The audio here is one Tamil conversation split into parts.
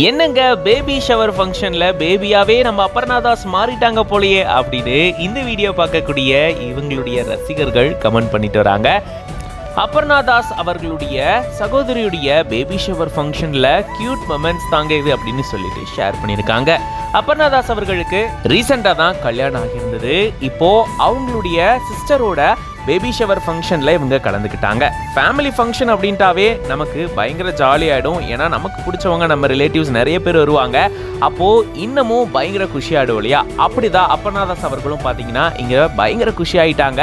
என்னங்க பேபி ஷவர் ஃபங்க்ஷன்ல பேபியாவே நம்ம அபர்ணாதாஸ் மாறிட்டாங்க போலயே அப்படின்னு இந்த வீடியோ பார்க்கக்கூடிய இவங்களுடைய ரசிகர்கள் கமெண்ட் பண்ணிட்டு வராங்க. அபர்ணாதாஸ் அவர்களுடைய சகோதரியுடைய பேபி ஷவர் ஃபங்க்ஷன்ல கியூட் மொமெண்ட்ஸ் தாங்க இது அப்படின்னு சொல்லிட்டு ஷேர் பண்ணியிருக்காங்க. அபர்ணாதாஸ் அவர்களுக்கு ரீசெண்டா தான் கல்யாணம் ஆகியிருந்தது. இப்போ அவங்களுடைய சிஸ்டரோட பேபி ஷவர் ஃபங்க்ஷன்ல இவங்க கலந்துக்கிட்டாங்க. ஃபேமிலி ஃபங்க்ஷன் அப்படின்ட்டாவே நமக்கு பயங்கர ஜாலி ஆயிடும். ஏன்னா நமக்கு பிடிச்சவங்க நம்ம ரிலேட்டிவ்ஸ் நிறைய பேர் வருவாங்க. அப்போ இன்னமும் பயங்கர குஷி ஆயிடும் இல்லையா? அப்படிதான் அபர்ணாதாஸ் அவர்களும் பாத்தீங்கன்னா இங்க பயங்கர குஷி ஆயிட்டாங்க.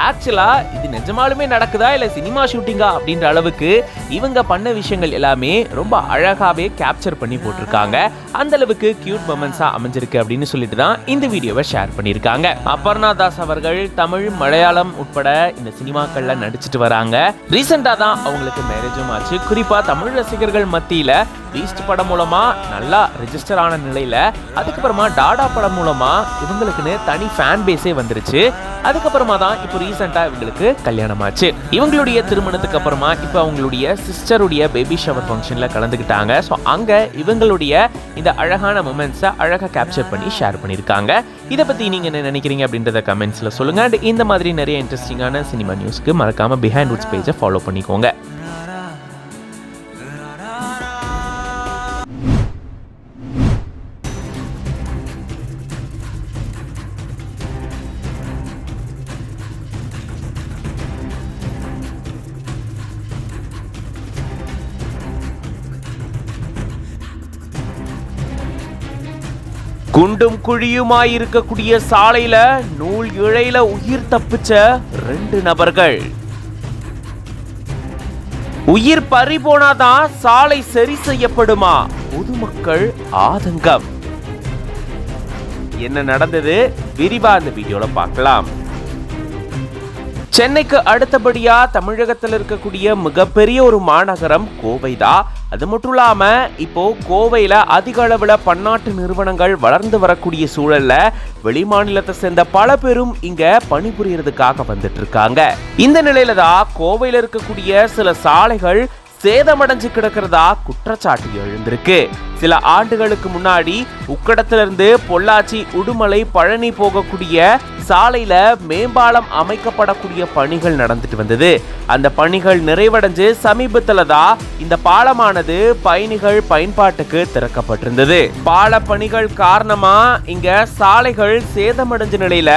ஆக்சுவலா இது நிஜமாலுமே நடக்குதா இல்ல சினிமா ஷூட்டிங்கா அப்படின்ற அளவுக்கு இவங்க பண்ண விஷயங்கள் எல்லாமே ரொம்ப அழகாவே கேப்சர் பண்ணி போட்டிருக்காங்க. அந்த அளவுக்கு கியூட் மொமெண்ட்ஸா அமைஞ்சிருக்கு அப்படின்னு சொல்லிட்டு தான் இந்த வீடியோவை ஷேர் பண்ணியிருக்காங்க. அபர்ணாதாஸ் அவர்கள் தமிழ், மலையாளம் உட்பட இந்த சினிமாக்கள்ல நடிச்சிட்டு வராங்க. ரீசெண்டா தான் அவங்களுக்கு மேரேஜும் ஆச்சு. குறிப்பா தமிழ் ரசிகர்கள் மத்தியில பீஸ்ட் படம் மூலமா நல்லா ரெஜிஸ்டர் ஆன நிலையில அதுக்கப்புறமா டாடா படம் மூலமா இவங்களுக்குன்னு தனி ஃபேன் பேஸே வந்துருச்சு. அதுக்கப்புறமா தான் இப்போ ரீசெண்டா இவங்களுக்கு கல்யாணம் ஆச்சு. இவங்களுடைய திருமணத்துக்கு அப்புறமா இப்போ அவங்களுடைய சிஸ்டருடைய பேபி ஷவர் ஃபங்க்ஷன்ல கலந்துக்கிட்டாங்க. ஸோ அங்க இவங்களுடைய இந்த அழகான மொமெண்ட்ஸை அழகா கேப்சர் பண்ணி ஷேர் பண்ணியிருக்காங்க. இதை பத்தி நீங்க என்ன நினைக்கிறீங்க அப்படின்றத கமெண்ட்ஸ்ல சொல்லுங்க. அண்ட் இந்த மாதிரி நிறைய இன்ட்ரெஸ்டிங்கான சினிமா நியூஸ்க்கு மறக்காம பிஹைண்ட் ரூட்ஸ் பேஜை ஃபாலோ பண்ணிக்கோங்க. குண்டும் குழியுமாயிருக்கக்கூடிய சாலையில நூல் இழையில உயிர் தப்பிச்ச 2 நபர்கள். உயிர் பறி போனாதான் சாலை சரி செய்யப்படுமா? பொதுமக்கள் ஆதங்கம். என்ன நடந்தது விரிவா இந்த வீடியோல பார்க்கலாம். சென்னைக்கு அடுத்தபடியா தமிழகத்தில் இருக்கக்கூடிய மிகப்பெரிய ஒரு மாநகரம் கோவை தான். அது மட்டும் இல்லாம இப்போ கோவையில அதிக அளவுல பன்னாட்டு நிறுவனங்கள் வளர்ந்து வரக்கூடிய சூழல்ல வெளிமாநிலத்தை சேர்ந்த பல பேரும் இங்க பணிபுரியறதுக்காக வந்துட்டு இருக்காங்க. இந்த நிலையில தான் கோவையில இருக்கக்கூடிய சில சாலைகள் சேதமடைஞ்சு கிடக்கிறதா குற்றச்சாட்டு எழுந்திருக்கு. சில ஆண்டுகளுக்கு முன்னாடி உக்கடத்திலிருந்து பொள்ளாச்சி, உடுமலை, பழனி போகக்கூடிய சாலையில மேம்பாலம் அமைக்கப்படக்கூடிய பணிகள் நடந்துட்டு வந்தது. அந்த பணிகள் நிறைவடைஞ்சு சமீபத்துல தான் இந்த பாலமானது பயணிகள் பயன்பாட்டுக்கு திறக்கப்பட்டிருந்தது. பால பணிகள் காரணமா இங்க சாலைகள் சேதமடைஞ்ச நிலையில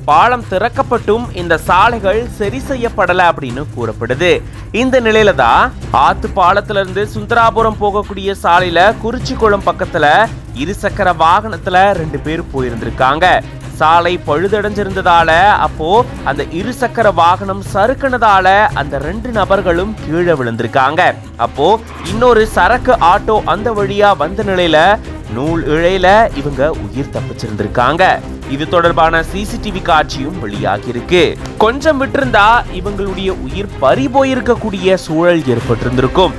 பாலம் திறக்கப்பட்டும் இந்த சாலைகள் சரி செய்யப்படல அப்படின்னு கூறப்படுது. இந்த நிலையில தான் ஆத்து பாலத்துல இருந்து சுந்தராபுரம் போகக்கூடிய சாலையில குறிச்சிக்குளம் பக்கத்துல இருசக்கர வாகனத்துல 2 பேர் போயிருந்திருக்காங்க. சாலை பழுதடைஞ்சிருந்ததால அப்போ அந்த இருசக்கர வாகனம் சறுக்குனதால அந்த 2 நபர்களும் கீழே விழுந்திருக்காங்க. அப்போ இன்னொரு சரக்கு ஆட்டோ அந்த வழியா வந்த நிலையில நூல் இழையில இவங்க உயிர் தப்பிச்சிருந்திருக்காங்க. இது தொடர்பான சிசிடிவி காட்சியும் வெளியாகி இருக்கு. கொஞ்சம் விட்டிருந்தா இவங்களுடைய உயிர் பறி போயிருக்கக்கூடிய சூழல் ஏற்பட்டிருந்திருக்கும்.